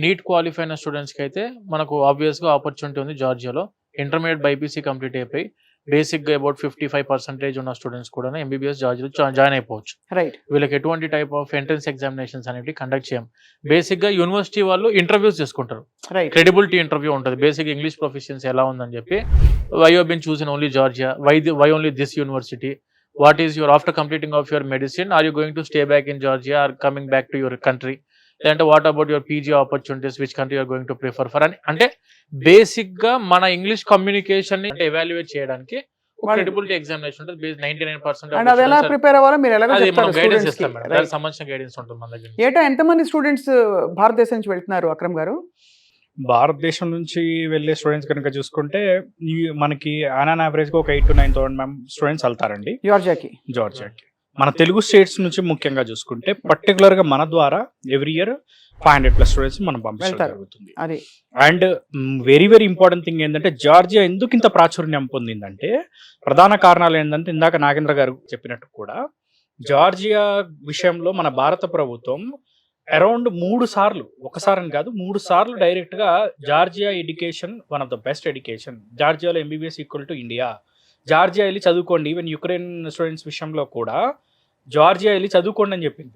Neat qualify అయిన స్టూడెంట్స్‌కి అయితే మనకు ఆబ్వియస్‌గా ఆపర్చునిటీ ఉంది జార్జియాలో. ఇంటర్మీడియేట్ బైపీసీ కంప్లీట్ అయిపోయి బేసిక్‌గా అబౌట్ 55% ఉన్న స్టూడెంట్స్ కూడా ఎంబీబీఎస్ జార్జియాలో జాయిన్ అయిపోవచ్చు. రైట్. వీళ్ళకి ఎటువంటి టైప్ ఆఫ్ ఎంట్రన్స్ ఎగ్జామినేషన్స్ అనేవి కండక్ట్ చేయం. బేసిక్‌గా యూనివర్సిటీ వాళ్ళు ఇంటర్వ్యూస్ చేసుకుంటారు. రైట్. క్రెడిబిలిటీ ఇంటర్వ్యూ ఉంటది. బేసిక్ ఇంగ్లీష్ ప్రొఫిషియన్సీ ఎలా ఉందని చెప్పి, why you have been chosen only Georgia? Why only this university? What is your after completing of your medicine are you going to stay back in Georgia or coming back to your country? లేదంటే what about your PG opportunities which country you are going to prefer for అని, అంటే బేసిక్‌గా మన English కమ్యూనికేషన్‌ని అంటే evaluate చేయడానికి ఒక credibility examination ఉంటుంది. 99% and అది ఎలా ప్రిపేర్ అవ్వాలో మీరు ఎలాగో అది చెప్తారు మనం గైడెన్స్ స్టూడెంట్స్‌కి. ఇస్తాం మేడం. దానికి సంబంధించిన గైడెన్స్ ఉంటుంది మన దగ్గర. ఏటా ఎంతమంది స్టూడెంట్స్ భారతదేశం నుంచి వెళ్తున్నారు అక్రమ్ గారు? భారతదేశం నుంచి వెళ్ళే స్టూడెంట్స్ కనుక చూసుకుంటే మనకి ఆన్ యావరేజ్గా ఒక 8,000 to 9,000 స్టూడెంట్స్ వెళ్తారండి జార్జియాకి. మన తెలుగు స్టేట్స్ నుంచి ముఖ్యంగా చూసుకుంటే పర్టికులర్గా మన ద్వారా ఎవ్రీ ఇయర్ 500+ స్టూడెంట్స్ మనం పంపించడం జరుగుతుంది. And very very important thing ఏంటంటే జార్జియా ఎందుకు ఇంత ప్రాచుర్యం పొందిందంటే ప్రధాన కారణాలు ఏంటంటే ఇందాక నాగేంద్ర గారు చెప్పినట్టు కూడా జార్జియా విషయంలో మన భారత ప్రభుత్వం అరౌండ్ 3 సార్లు, ఒకసారి కాదు 3 సార్లు డైరెక్ట్ గా Georgia education one of the best education, జార్జియాలో MBBS equal to India, Georgia వెళ్ళి చదువుకోండి, ఈవెన్ యుక్రెయిన్ స్టూడెంట్స్ విషయంలో కూడా జార్జియా వెళ్ళి చదువుకోండి అని చెప్పింది.